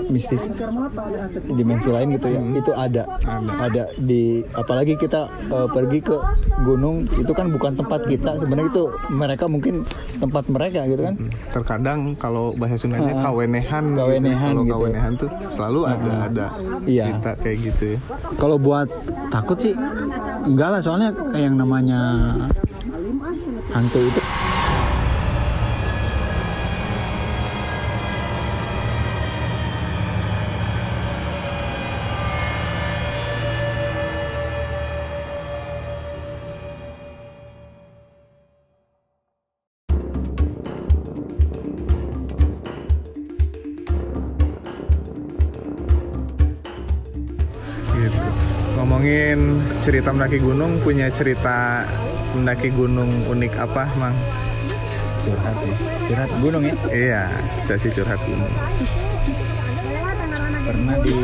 mistis dimensi lain gitu ya. Itu ada di, apalagi kita pergi ke gunung, itu kan bukan tempat kita sebenarnya, itu mereka mungkin tempat mereka gitu kan. Terkadang kalau bahasa Sundanya kawenehan gitu. Kalau gitu. Kawenehan tuh selalu ada cerita kayak gitu ya. Kalau buat takut sih enggak lah, soalnya yang namanya hantu itu gitu. Ngomongin cerita mendaki gunung, punya cerita mendaki gunung unik apa, Mang? curhat ya. Curhat gunung ya? Iya, sesi curhat gunung. Pernah di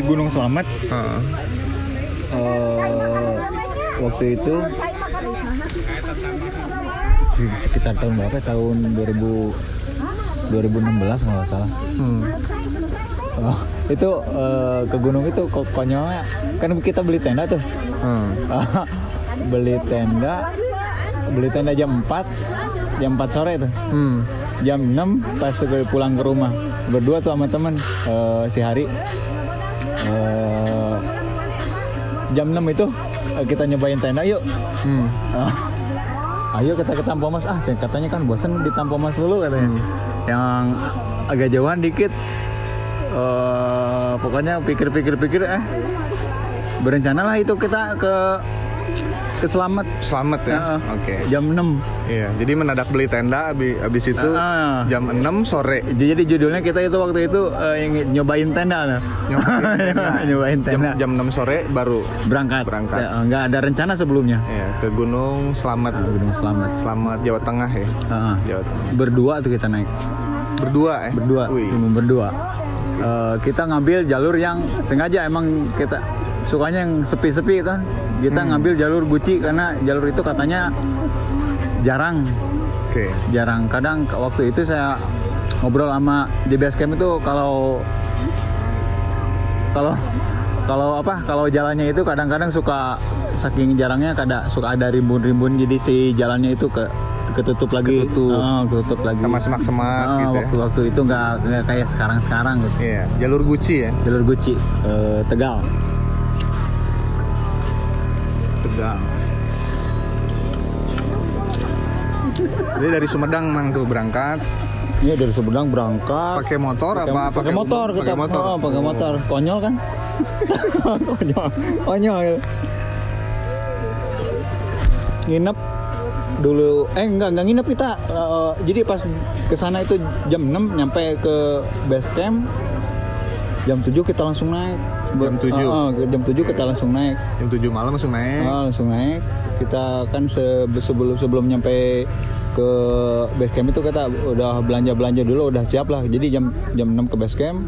Gunung Slamet. Waktu itu sekitar tahun berapa? Tahun 2016 kalau nggak salah. Itu ke gunung itu konyolnya kan kita beli tenda tuh. beli tenda jam 4 sore tuh. Jam 6 pas pulang ke rumah berdua tuh sama temen si Hari. Jam 6 itu kita nyobain tenda yuk. Ayo kita ke Tampomas. Katanya kan bosan di Tampomas dulu katanya. Yang agak jauhan dikit. Pokoknya pikir berencana lah itu kita ke Slamet ya. Oke. Jam 6. Iya, jadi mendadak beli tenda habis itu jam 6 sore. Jadi judulnya kita itu waktu itu nyobain tenda. Nyobain tenda. Jam 6 sore baru berangkat. Ya, nggak ada rencana sebelumnya. Iya, ke Gunung Slamet. Slamet Jawa Tengah ya. Jawa Tengah. Berdua tuh kita naik. Berdua. Cuma berdua. Kita ngambil jalur yang sengaja, emang kita sukanya yang sepi-sepi kan. Kita ngambil jalur Guci karena jalur itu katanya jarang. Jarang. Kadang waktu itu saya ngobrol sama di base camp itu kalau jalannya itu kadang-kadang suka saking jarangnya suka ada rimbun-rimbun, jadi si jalannya itu ketutup lagi. Ketutup lagi sama semak-semak gitu. Waktu itu nggak kayak sekarang gitu. Iya, jalur Guci ya. Jalur Guci Tegal. Jadi dari Sumedang Mang tuh berangkat. Iya, dari Sumedang berangkat. Pakai motor apa? Pakai motor. Pakai motor. Konyol kan? Konyol. Nginep dulu. Enggak nginep kita. Jadi pas kesana itu jam 6 nyampe ke base camp. Jam 7 kita langsung naik. Jam 7? Jam 7 kita langsung naik. Jam 7 malam langsung naik? Langsung naik. Kita kan sebelum nyampe ke base camp itu kita udah belanja dulu, udah siap lah. Jadi jam 6 ke base camp.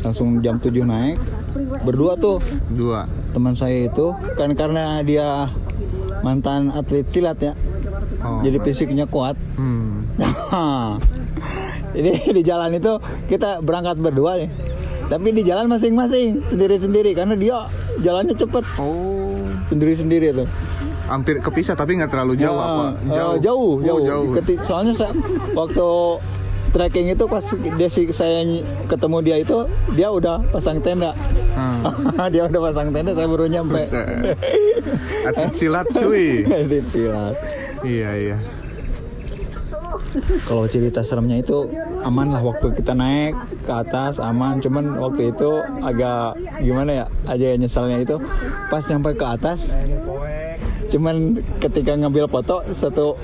Langsung jam 7 naik. Berdua tuh. Teman saya itu kan karena dia mantan atlet silat ya. Jadi fisiknya kuat. Jadi di jalan itu kita berangkat berdua ya. Tapi di jalan masing-masing, sendiri-sendiri karena dia jalannya cepet. Sendiri-sendiri tuh. Hampir kepisah tapi nggak terlalu jauh apa? Jauh. Soalnya waktu trekking itu pas saya ketemu dia itu, dia udah pasang tenda. Dia udah pasang tenda, saya baru nyampe. Atlet silat cuy. Atlet silat. Iya. Kalau cerita seremnya itu aman lah, waktu kita naik ke atas aman, cuman waktu itu agak gimana ya, aja nyesalnya itu pas nyampe ke atas, cuman ketika ngambil foto satu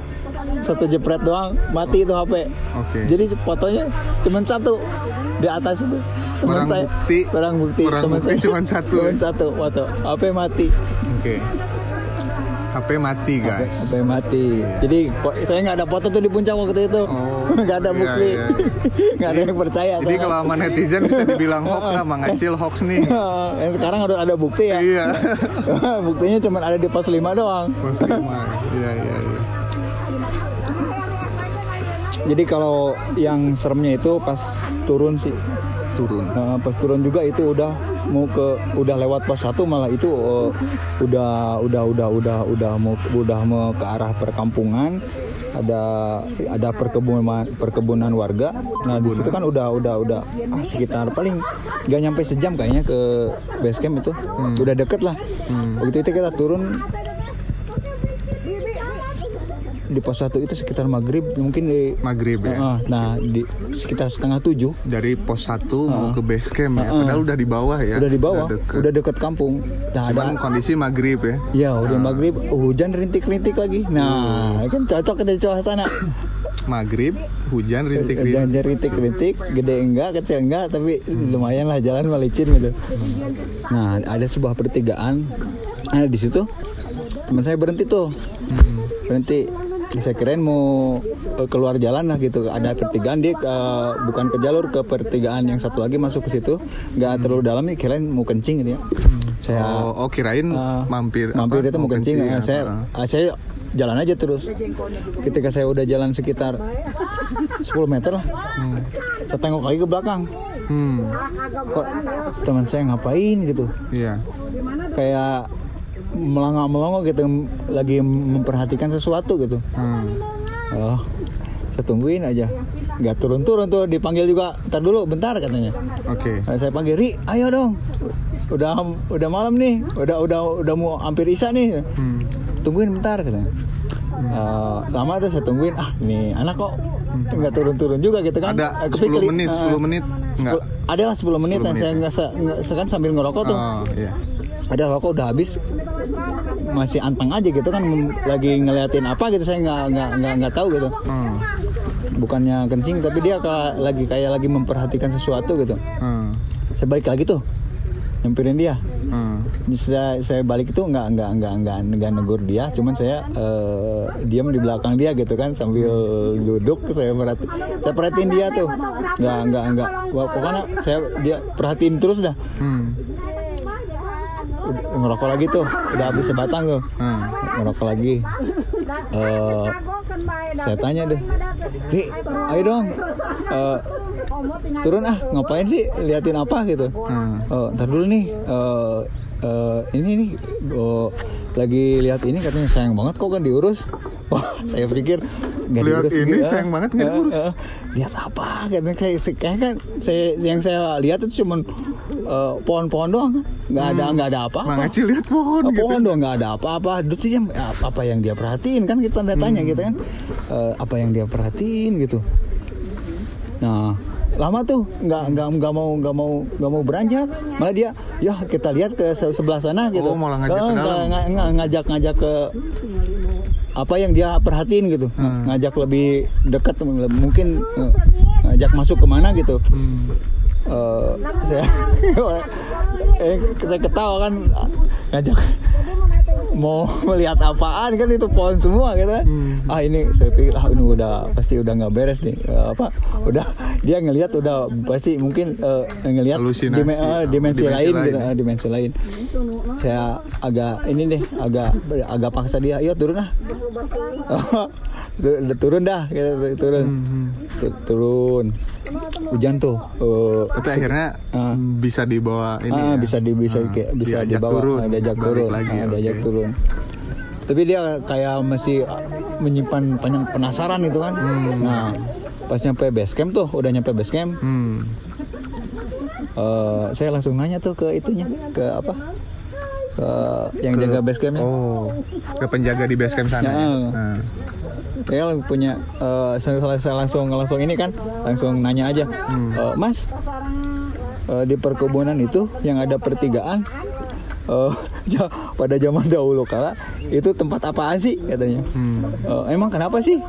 jepret doang mati itu HP. Jadi fotonya cuman satu di atas itu. Barang bukti teman saya cuman satu foto, HP mati. HP mati guys. HP mati. Jadi saya nggak ada foto tuh di puncak waktu itu. Nggak ada bukti. Nggak ada yang percaya. Jadi kalau sama netizen bisa dibilang hoax lah, Mang Acil hoax nih. Yang sekarang ada bukti ya. Iya. Buktinya cuma ada di pos 5 doang. Pos 5. Iya. Jadi kalau yang seremnya itu pas turun sih. Turun. Pas turun juga itu udah lewat pos 1 malah itu udah mau ke arah perkampungan. Ada perkebunan warga. Nah di situ kan udah sekitar paling nggak nyampe sejam kayaknya ke base camp itu. Udah deket lah. Begitu itu kita turun di pos 1 itu sekitar maghrib mungkin di maghrib ya. Nah di sekitar 6:30 dari pos 1 mau ke base camp ya. Padahal udah di bawah ya. Udah di bawah, udah deket kampung. Nah, cuman kondisi maghrib ya. Iya udah maghrib, hujan rintik-rintik lagi. Nah kan cocok kita di sana. Maghrib, hujan rintik-rintik, gede enggak, kecil enggak, tapi lumayan lah jalan malicin gitu. Nah ada sebuah pertigaan, di situ teman saya berhenti tuh, berhenti. Saya kirain mau keluar jalan lah gitu. Ada pertigaan dia bukan ke jalur, ke pertigaan yang satu lagi masuk ke situ. Nggak terlalu dalam nih, kirain mau kencing gitu ya. Saya kirain mampir itu mau kencing. Saya jalan aja terus. Ketika saya udah jalan sekitar 10 meter lah, saya tengok lagi ke belakang. Kok teman saya ngapain gitu? Iya. Kayak melongo gitu, lagi memperhatikan sesuatu gitu. Saya tungguin aja, nggak turun tuh, dipanggil juga. Ntar dulu, bentar katanya. Oke. Saya panggil, Ri, ayo dong. Udah malam nih, udah mau hampir isya nih. Tungguin bentar katanya. Lama tuh saya tungguin, ini anak kok nggak turun juga gitu kan. Ada 10 menit nggak? Ada lah 10 menit dan saya nggak kan sambil ngerokok tuh. Iya. Ada rokok udah habis, masih anteng aja gitu kan, lagi ngeliatin apa gitu, saya nggak tahu gitu. Bukannya kencing tapi dia kayak lagi memperhatikan sesuatu gitu. Saya balik lagi tuh, nyamperin dia. Saya balik itu nggak negur dia, cuman saya diam di belakang dia gitu kan, sambil duduk. Saya perhatiin dia tuh, nggak pokoknya dia perhatiin terus dah. Ngerokok lagi tuh, udah habis sebatang tuh. Ngerokok lagi. Saya tanya deh, Ri, ayo dong, turun ngapain sih, liatin apa gitu. Ntar dulu nih, ini nih, lagi lihat ini, katanya sayang banget kok kan diurus. Wah, saya pikir nggak diurus ini sayang banget nggak diurus. Lihat apa, katanya kayak kan yang saya lihat itu cuman pohon-pohon doang, nggak ada apa-apa. Mang Acil lihat pohon gitu. Doang, nggak ada apa-apa. Terus dia apa yang dia perhatiin kan, kita tanya gitu kan, apa yang dia perhatiin gitu. Nah lama tuh nggak mau beranjak, malah dia kita lihat ke sebelah sana gitu. Malah ngajak ke dalam. ngajak ke apa yang dia perhatiin gitu. Ngajak lebih dekat, mungkin ngajak masuk kemana gitu. Saya ketawa kan, ngajak mau melihat apaan kan, itu pohon semua gitu kan. Ini saya pikir ini pasti udah nggak beres nih. Udah dia ngelihat, udah pasti mungkin ngelihat dimensi lain gitu, dimensi lain. Saya agak paksa dia, ayo turun lah. Turun dah gitu, turun. Hujan tuh. Tapi akhirnya bisa dibawa ini. Bisa dibawa, diajak turun. Tapi dia kayak masih menyimpan penasaran itu kan. Nah, pas nyampe base camp tuh, udah nyampe base camp. Saya langsung nanya tuh ke itunya, ke apa? Yang jaga base campnya. Ke penjaga di base camp sana. Saya punya, saya langsung ini kan, langsung nanya aja, Mas, di perkebunan itu yang ada pertigaan, pada zaman dahulu kala itu tempat apaan sih katanya. Emang kenapa sih?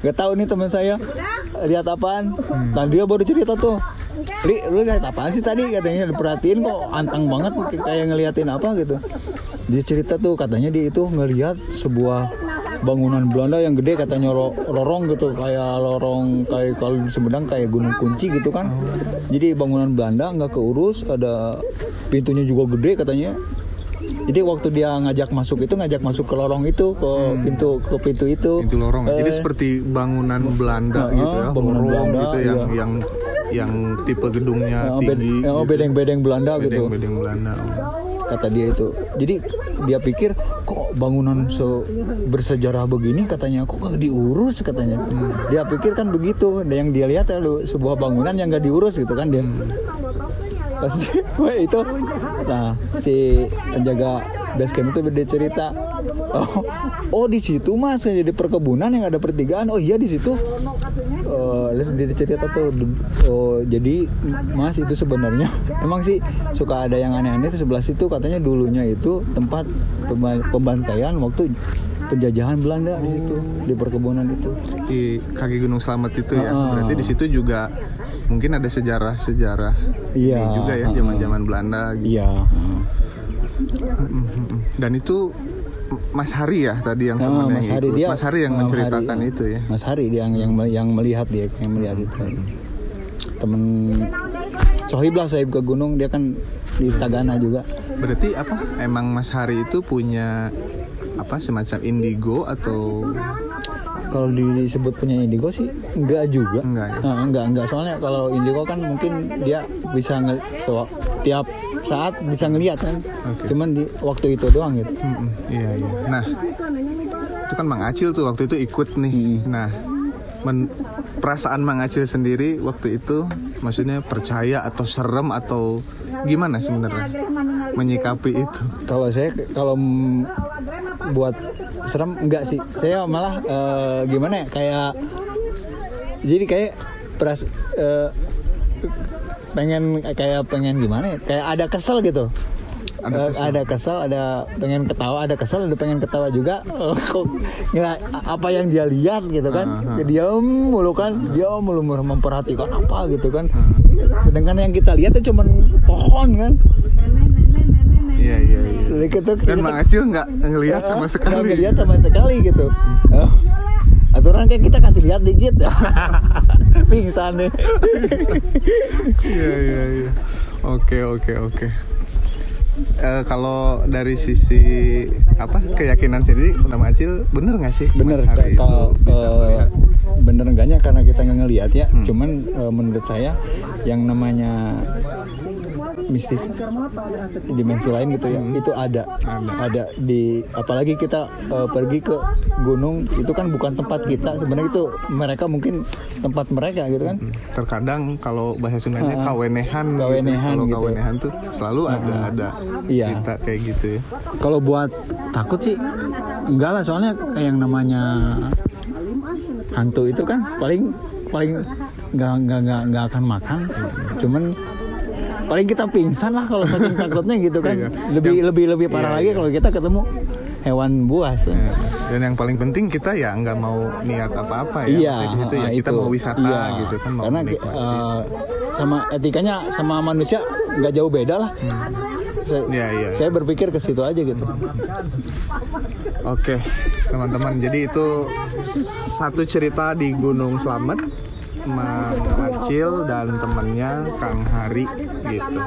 Gak tahu nih teman saya lihat apaan. Dan dia baru cerita tuh, Ri, lu lihat apaan sih tadi, katanya. Diperhatiin kok anteng banget, kayak ngeliatin apa gitu. Dia cerita tuh, katanya dia itu ngelihat sebuah bangunan Belanda yang gede, katanya lorong gitu, kayak lorong kayak kalau di Sumedang kayak Gunung Kunci gitu kan. Jadi bangunan Belanda nggak keurus, ada pintunya juga gede katanya. Jadi waktu dia ngajak masuk ke lorong itu, ke pintu itu. Pintu lorong. Jadi seperti bangunan Belanda gitu ya, bangunan lorong Belanda, gitu yang tipe gedungnya tinggi. Gitu. Bedeng-bedeng Belanda gitu. Bedeng Belanda. Kata dia itu. Jadi dia pikir kok bangunan bersejarah begini, katanya kok gak diurus katanya. Dia pikir kan begitu. Dan yang dia lihat ya sebuah bangunan yang gak diurus gitu kan dia. Pasti itu. Nah, si penjaga base camp itu dia cerita, oh di situ Mas, jadi perkebunan yang ada pertigaan. Oh iya di situ. Dia cerita tuh, jadi Mas itu sebenarnya emang sih suka ada yang aneh-aneh itu sebelah situ, katanya dulunya itu tempat pembantaian waktu penjajahan Belanda di situ, di perkebunan itu. Di kaki Gunung Slamet itu ya. Berarti di situ juga mungkin ada sejarah-sejarah ini juga ya, zaman-zaman Belanda gitu. Iya. Dan itu Mas Hari ya tadi yang temannya Mas Hari yang menceritakan itu ya. Mas Hari yang melihat itu. Temen Sohib ke gunung, dia kan di Tagana juga. Berarti apa? Emang Mas Hari itu punya apa semacam indigo atau? Kalau disebut punya indigo sih enggak juga. Enggak. Soalnya kalau indigo kan mungkin dia bisa tiap saat bisa ngelihat kan. Okay. Cuman di waktu itu doang gitu. Iya. Nah, itu kan Mang Acil tuh waktu itu ikut nih. Nah, perasaan Mang Acil sendiri waktu itu, maksudnya percaya atau serem atau gimana sebenarnya menyikapi itu? Kalau saya buat serem enggak sih. Saya malah gimana ya, kayak jadi kayak pengen gimana ya? Kayak ada kesel gitu. Ada kesel, ada pengen ketawa, ada kesel, ada pengen ketawa juga. Kok apa yang dia lihat gitu kan? Dia mulu memperhatikan apa gitu kan. Sedangkan yang kita lihat itu cuma pohon kan. Iya. Dan Mang Acil nggak ngelihat sama sekali. Nggak ngelihat sama sekali gitu. Aturan kayak kita kasih lihat dikit ya. Pingsan deh. Iya. Oke. Kalau dari sisi keyakinan sendiri, Mang Acil bener nggak sih? Bener. Kalau bener enggaknya karena kita nggak ngelihat ya. Cuman menurut saya yang namanya mistis dimensi lain gitu ya, itu ada di, apalagi kita pergi ke gunung, itu kan bukan tempat kita sebenarnya, itu mereka mungkin tempat mereka gitu kan. Terkadang kalau bahasa Sundanya kawenehan gitu. Kawenehan tuh selalu ada cerita kayak gitu ya. Kalau buat takut sih enggak lah, soalnya yang namanya hantu itu kan paling nggak akan makan, cuman paling kita pingsan lah kalau saking takutnya gitu kan. Lebih parah lagi kalau kita ketemu hewan buas. Dan yang paling penting kita ya nggak mau niat apa-apa ya. Kita mau wisata gitu kan. Karena sama etikanya sama manusia nggak jauh beda lah. Saya berpikir ke situ aja gitu. Oke, teman-teman. Jadi itu satu cerita di Gunung Slamet, Mang Acil dan temannya Kang Hari gitu.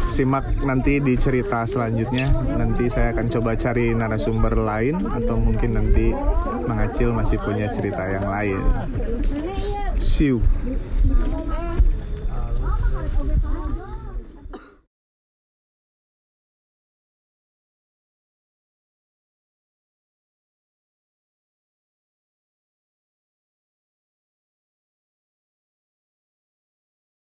Simak nanti di cerita selanjutnya. Nanti saya akan coba cari narasumber lain, atau mungkin nanti Mang Acil masih punya cerita yang lain. See you.